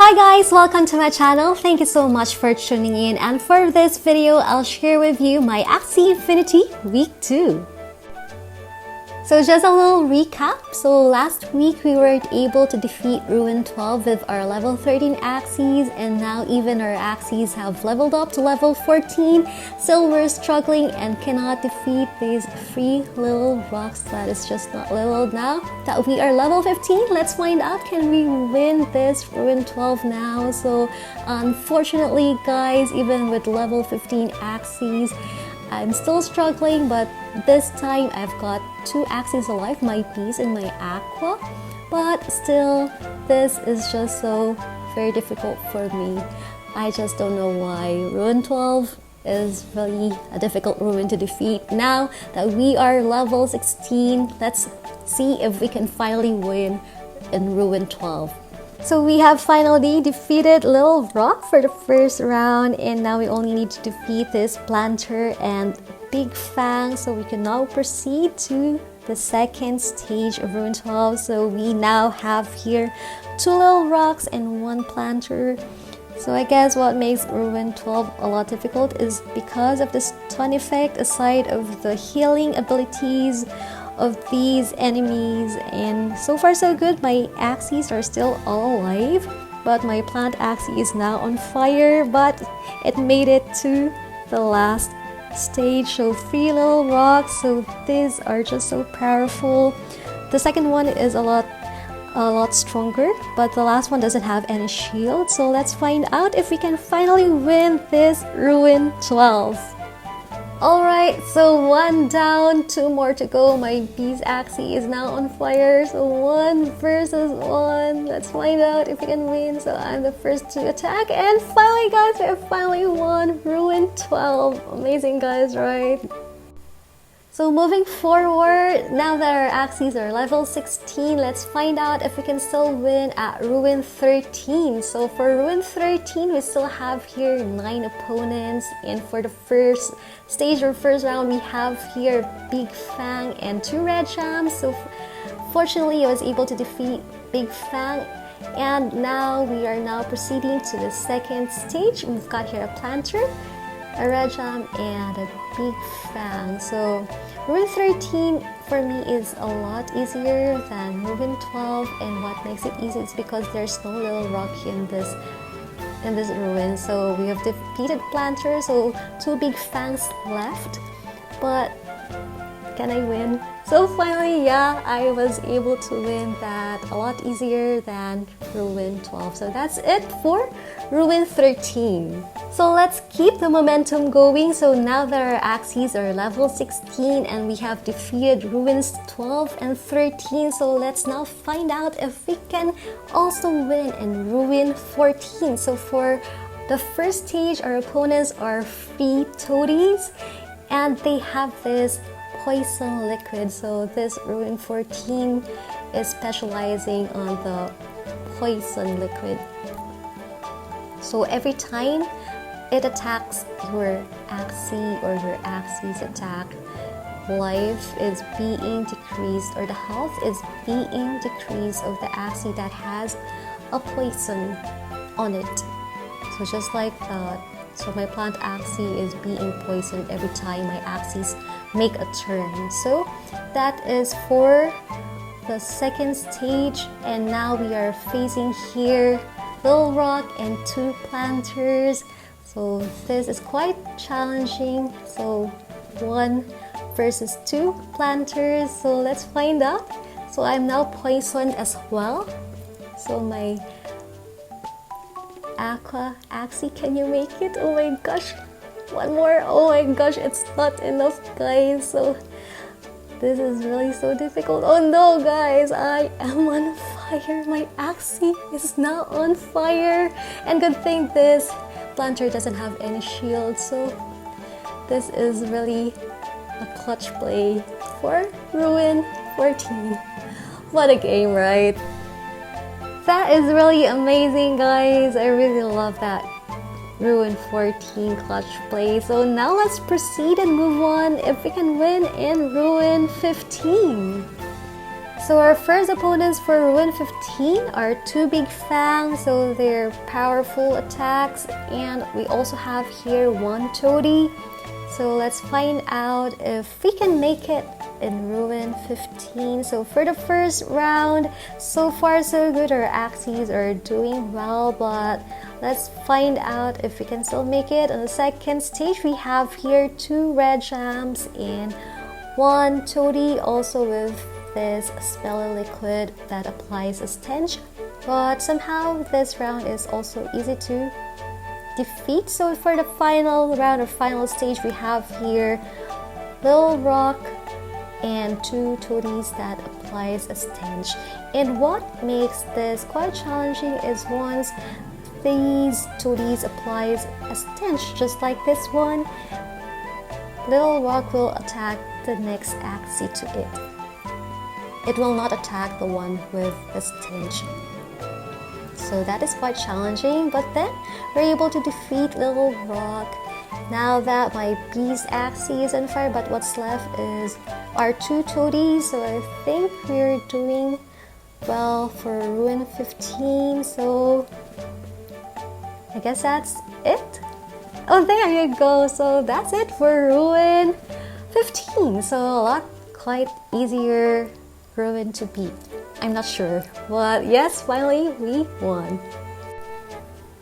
Hi guys, welcome to my channel. Thank you so much for tuning in, and for this video I'll share with you my Axie Infinity week 2. So just a little recap. So last week we were able to defeat Ruin 12 with our level 13 Axies, and now even our Axies have leveled up to level 14. Still we're struggling and cannot defeat these 3 little rocks that is just not little now. That we are level 15, let's find out, can we win this Ruin 12 now? So unfortunately guys, even with level 15 Axies, I'm still struggling, but this time I've got 2 Axies alive, my Beast and my Aqua. But still, this is just so very difficult for me. I just don't know why. Ruin 12 is really a difficult ruin to defeat. Now that we are level 16, let's see if we can finally win in Ruin 12. So we have finally defeated Little Rock for the first round, and now we only need to defeat this Planter and Big Fang, so we can now proceed to the second stage of Ruin 12. So we now have here 2 Little Rocks and 1 Planter. So I guess what makes Ruin 12 a lot difficult is because of the stun effect, aside of the healing abilities of these enemies. And so far so good, my Axies are still all alive, but my plant Axie is now on fire, but it made it to the last stage. So 3 little rocks, so these are just so powerful. The second one is a lot stronger, but the last one doesn't have any shield. So let's find out if we can finally win this Ruin 12. Alright, so 1 down, 2 more to go. My Beast Axie is now on fire, so 1 versus 1. Let's find out if we can win. So I'm the first to attack, and finally guys, we have finally won Ruin 12. Amazing guys, right? So moving forward, now that our Axies are level 16, let's find out if we can still win at Ruin 13. So for Ruin 13, we still have here 9 opponents, and for the first stage or first round, we have here Big Fang and 2 Red Jams. So fortunately, I was able to defeat Big Fang, and now we are now proceeding to the second stage. We've got here a Planter, a Red Jam, and a Big Fang. So Ruin 13 for me is a lot easier than Ruin 12, and what makes it easy is because there's no little rock in this ruin. So we have defeated Planter, so 2 Big Fangs left, but can I win? So finally, yeah, I was able to win that a lot easier than Ruin 12. So that's it for Ruin 13. So let's keep the momentum going. So now that our Axies are level 16 and we have defeated Ruins 12 and 13, so let's now find out if we can also win in Ruin 14. So for the first stage, our opponents are 3 Toadies, and they have this poison liquid. So this Ruin 14 is specializing on the poison liquid. So every time it attacks your Axie or your Axie's attack, life is being decreased, or the health is being decreased of the Axie that has a poison on it. So just like that. So my plant Axie is being poisoned every time my Axies make a turn. So that is for the second stage, and now we are facing here Little Rock and 2 Planters. So this is quite challenging. So 1 versus 2 Planters. So let's find out. So I'm now poisoned as well. So my Aqua Axie, can you make it? Oh my gosh, 1 more. Oh my gosh, it's not enough guys. So this is really so difficult. Oh no guys, I am on fire. My Axie is now on fire, and good thing this Planter doesn't have any shield. So this is really a clutch play for Ruin 14. What a game, right? That is really amazing guys. I really love that Ruin 14 clutch play. So now let's proceed and move on if we can win in Ruin 15. So our first opponents for Ruin 15 are two Big Fang, so they're powerful attacks, and we also have here one Toady. So let's find out if we can make it in Ruin 15. So for the first round, so far so good. Our Axies are doing well, but let's find out if we can still make it. On the second stage, we have here two red jams and one Toady, also with this smelly liquid that applies a stench. But somehow this round is also easy to defeat. So for the final round or final stage, we have here Little Rock and two Toadies that applies a stench. And what makes this quite challenging is once these Toadies applies a stench, just like this one, Little Rock will attack the next Axie to it. It will not attack the one with the stench. So that is quite challenging, but then we're able to defeat Little Rock. Now that my Beast Axie is on fire, but what's left is our two Toadies, so I think we're doing well for Ruin 15, so I guess that's it. Oh, there you go, so that's it for Ruin 15, so a lot quite easier Ruin to beat. I'm not sure, but yes, finally we won.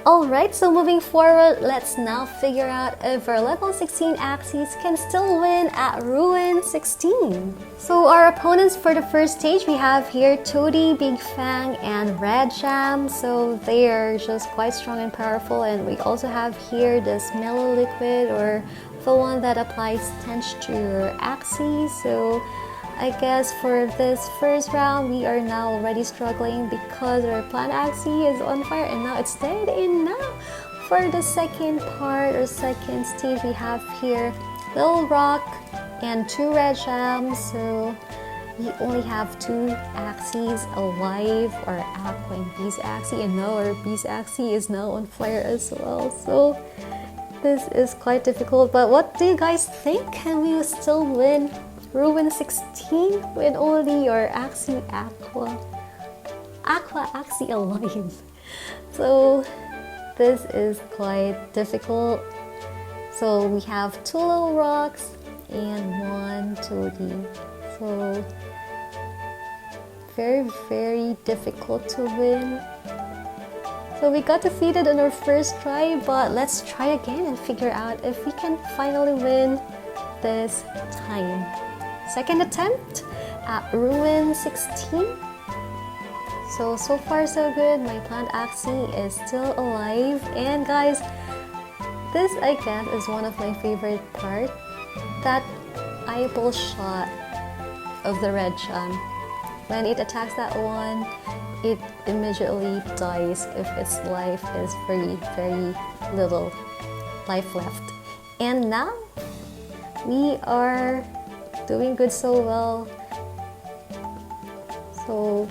Alright, so moving forward, let's now figure out if our level 16 Axies can still win at Ruin 16. So our opponents for the first stage, we have here Toady, Big Fang, and Red Jam. So they are just quite strong and powerful, and we also have here this mellow liquid, or the one that applies stench to your Axie. So I guess for this first round, we are now already struggling because our plant Axie is on fire and now it's dead. And now for the second part or second stage, we have here Little Rock and two Red Jams. So we only have two Axies alive, our Aqua and Beast Axie, and now our Beast Axie is now on fire as well. So this is quite difficult, but what do you guys think? Can we still win Ruin 16 with only your Axie Aqua Axie alive? So this is quite difficult. So we have two Little Rocks and one Toady. So very difficult to win. So we got defeated in our first try, but let's try again and figure out if we can finally win this time. Second attempt at Ruin 16. So far so good. My plant Axie is still alive. And guys, this I guess is one of my favorite part. That eyeball shot of the Red Jam. When it attacks that one, it immediately dies if its life is very little life left. And now we are doing good so well. So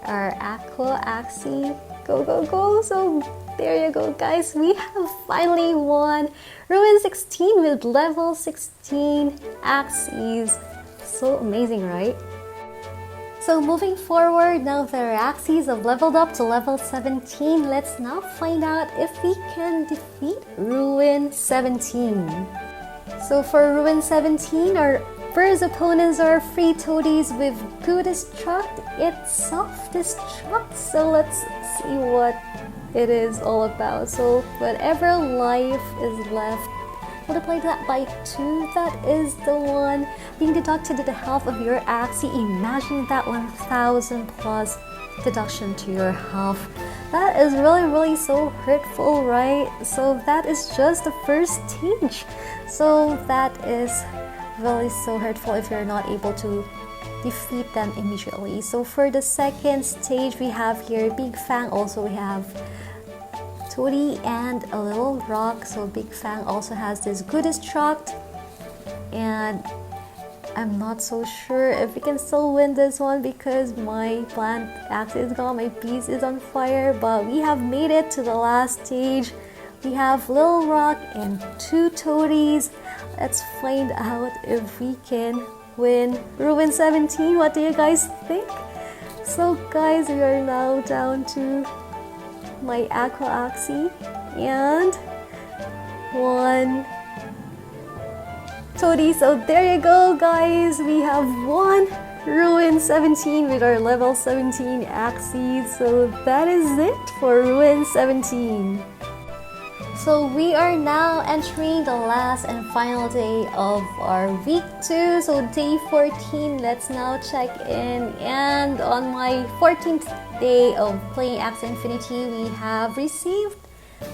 our Aqua Axie, go. So there you go, guys. We have finally won Ruin 16 with level 16 Axies. So amazing, right? So moving forward, now that our Axies have leveled up to level 17, let's now find out if we can defeat Ruin 17. So for Ruin 17, our first opponents are three Toadies with good destruct. It's self-destruct. So let's see what it is all about. So whatever life is left, multiply that by 2. That is the one being deducted to the health of your Axie. Imagine that 1000 plus deduction to your health. That is really so hurtful, right? So that is just the first stage. So that is really so hurtful if you're not able to defeat them immediately. So for the second stage, we have here Big Fang. Also we have Toady and a Little Rock. So Big Fang also has this good destruct, and I'm not so sure if we can still win this one because my plant Axie is gone, my beast is on fire, but we have made it to the last stage. We have Little Rock and two Toadies. Let's find out if we can win Ruin 17. What do you guys think? So guys, we are now down to my Aqua Axie and one Toadie. So there you go guys, we have won Ruin 17 with our level 17 Axie. So that is it for Ruin 17. So we are now entering the last and final day of our week 2. So day 14, let's now check in. And on my 14th day of playing Axie Infinity, we have received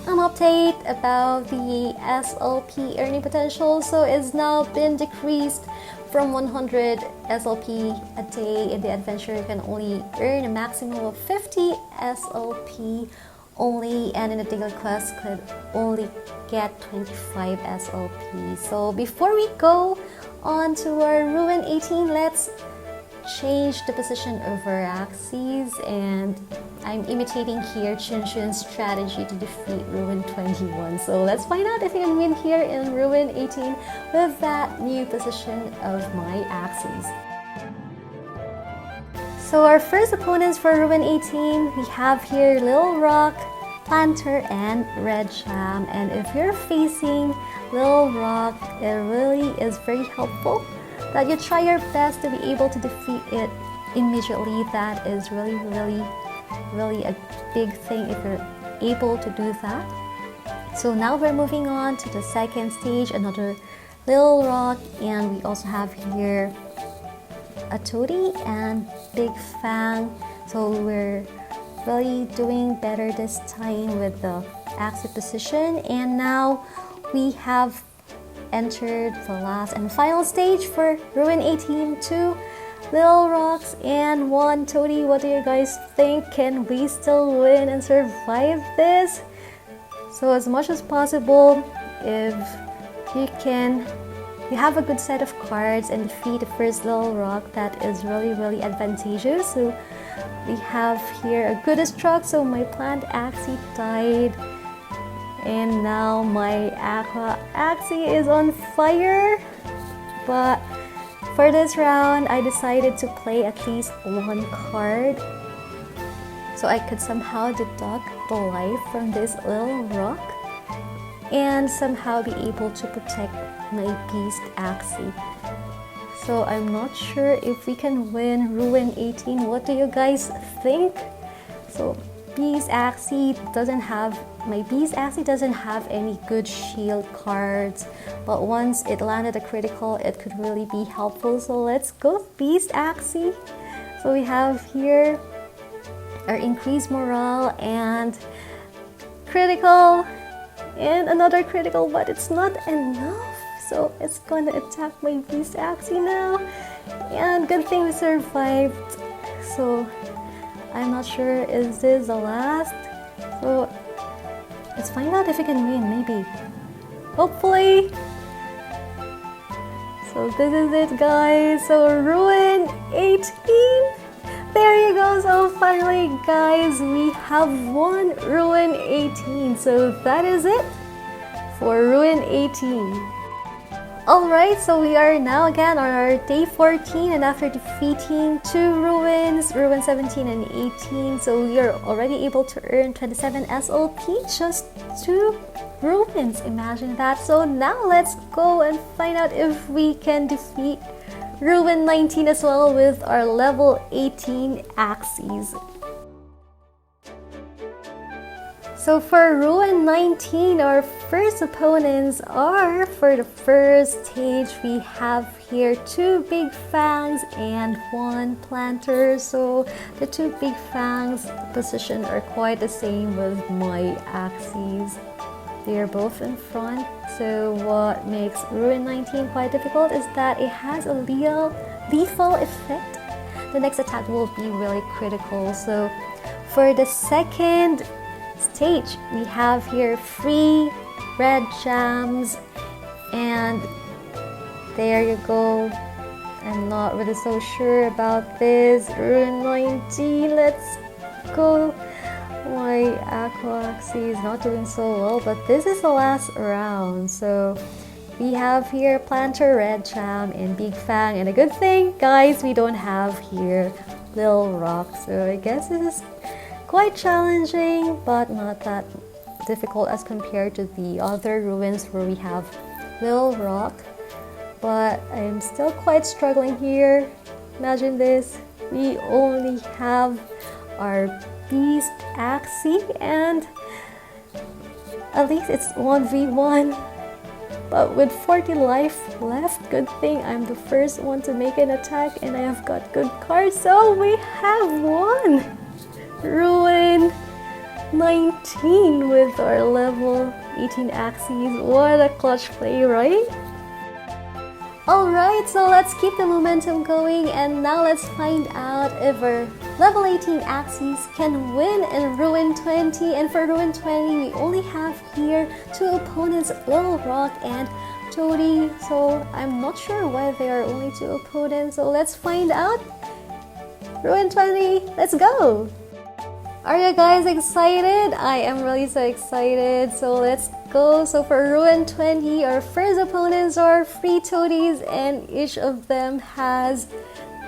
an update about the SLP earning potential. So it's now been decreased from 100 SLP a day. In the adventure, you can only earn a maximum of 50 SLP only, and in the daily quest could only get 25 SLP. So before we go on to our Ruin 18, let's change the position of our Axies, and I'm imitating here Chun's strategy to defeat Ruin 21. So let's find out if we can win here in Ruin 18 with that new position of my Axies. So our first opponents for Ruin 18, we have here Little Rock, Planter, and Red Jam. And if you're facing Little Rock, it really is very helpful that you try your best to be able to defeat it immediately. That is really a big thing if you're able to do that. So now we're moving on to the second stage, another Little Rock, and we also have here a Toadie and Big Fang. So we're really doing better this time with the Axie position. And now we have entered the last and final stage for Ruin 18, 2 Little Rocks and 1 Toadie. What do you guys think? Can we still win and survive this? So as much as possible, if you have a good set of cards and defeat the first Little Rock, that is really advantageous. So we have here a Goodest Truck. So my plant Axie died, and now my Aqua Axie is on fire. But for this round, I decided to play at least one card so I could somehow deduct the life from this Little Rock and somehow be able to protect my Beast Axie. So I'm not sure if we can win Ruin 18. What do you guys think? So Beast Axie doesn't have any good shield cards, but once it landed a critical, it could really be helpful. So let's go Beast Axie. So we have here our increased morale and critical and another critical, but it's not enough. So it's gonna attack my Beast Axie now, and good thing we survived. So I'm not sure, is this the last? So let's find out if we can win, maybe. Hopefully. So this is it guys, so Ruin 18. There you go. So finally guys, we have won Ruin 18. So that is it for Ruin 18. Alright, so we are now again on our day 14, and after defeating 2 ruins, Ruin 17 and 18, so we are already able to earn 27 SLP, just 2 ruins, imagine that. So now let's go and find out if we can defeat Ruin 19 as well with our level 18 Axies. So for Ruin 19, our first opponents are, for the first stage, we have here 2 Big Fangs and 1 Planter. So the 2 Big Fangs position are quite the same with my Axies. They are both in front. So what makes Ruin 19 quite difficult is that it has a lethal effect. The next attack will be really critical. So for the second stage, we have here 3 red jams, and there you go. I'm not really so sure about this. Ruin 19, let's go. My Aqua Axie is not doing so well, but this is the last round, so we have here Planter, Red Cham, and Big Fang. And a good thing, guys, we don't have here Lil Rock. So I guess this is quite challenging, but not that difficult as compared to the other ruins where we have Lil Rock. But I'm still quite struggling here. Imagine this, we only have our beast Axie, and at least it's 1v1. But with 40 life left, good thing I'm the first one to make an attack and I have got good cards. So we have won Ruin 19 with our level 18 Axies. What a clutch play, right? Alright, so let's keep the momentum going, and now let's find out if our level 18 Axies can win in Ruin 20. And for Ruin 20, we only have here two opponents, Lil Rock and Toadie. So I'm not sure why there are only two opponents, so let's find out. Ruin 20, let's go! Are you guys excited? I am really so excited, so let's go. So for Ruin 20, our first opponents are three Toadies, and each of them has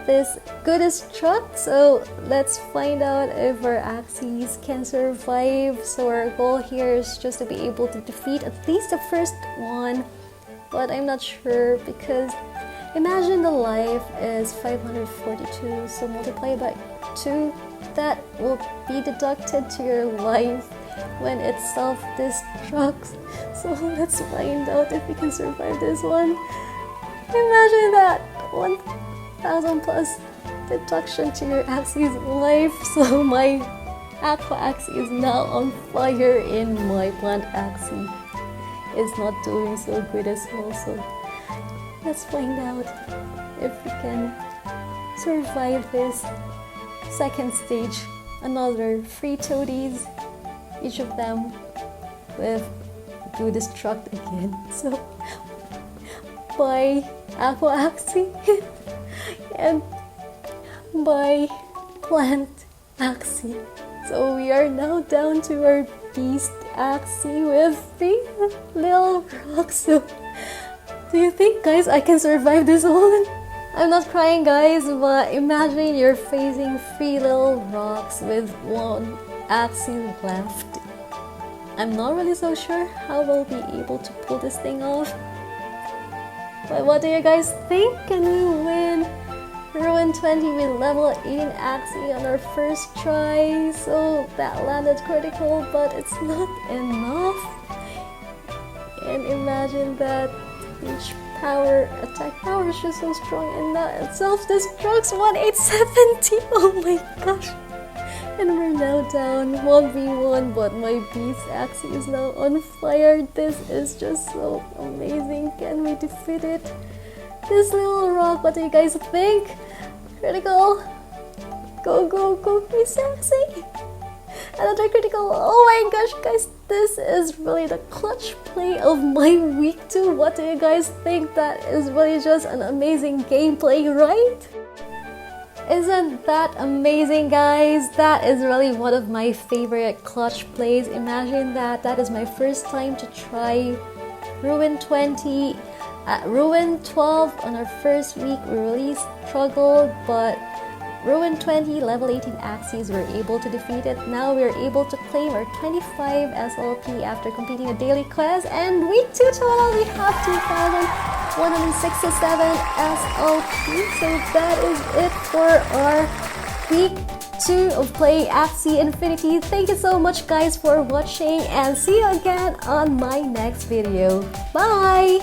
this goodest truck. So let's find out if our Axies can survive. So our goal here is just to be able to defeat at least the first one, but I'm not sure because imagine the life is 542, so multiply by 2. That will be deducted to your life when it self-destructs. So let's find out if we can survive this one. Imagine that 1000 plus deduction to your Axie's life. So my Aqua Axie is now on fire and my Plant Axie is not doing so good as well. So let's find out if we can survive this second stage. Another 3 Toadies, each of them with good destruct again. So by Aqua Axie and by Plant Axie. So we are now down to our Beast Axie with 3 Lil Rocks. So do you think, guys, I can survive this one? I'm not crying, guys, but imagine you're facing 3 Lil Rocks with 1 Axie left. I'm not really so sure how we'll be able to pull this thing off. But what do you guys think? Can we win Ruin 20 with level 18 Axie on our first try? So that landed critical, but it's not enough. And imagine that each attack power is just so strong, and that it self-destructs 1870. Oh my gosh. And we're now down 1v1, but my Beast Axie is now on fire. This is just so amazing. Can we defeat it? This Lil Rock, what do you guys think? Critical. Go, go, go, Beast Axie. Another critical. Oh my gosh, guys, this is really the clutch play of my week 2. What do you guys think? That is really just an amazing gameplay, right? Isn't that amazing, guys? That is really one of my favorite clutch plays. Imagine that. That is my first time to try Ruin 20. At Ruin 12 on our first week, we really struggled, but Ruin 20 level 18 Axies were able to defeat it. Now we're able to claim our 25 SLP after completing a daily quest, and week 2 total we have 2,167 SLP. So that is it for our week 2 of playing Axie Infinity. Thank you so much, guys, for watching, and see you again on my next video. Bye!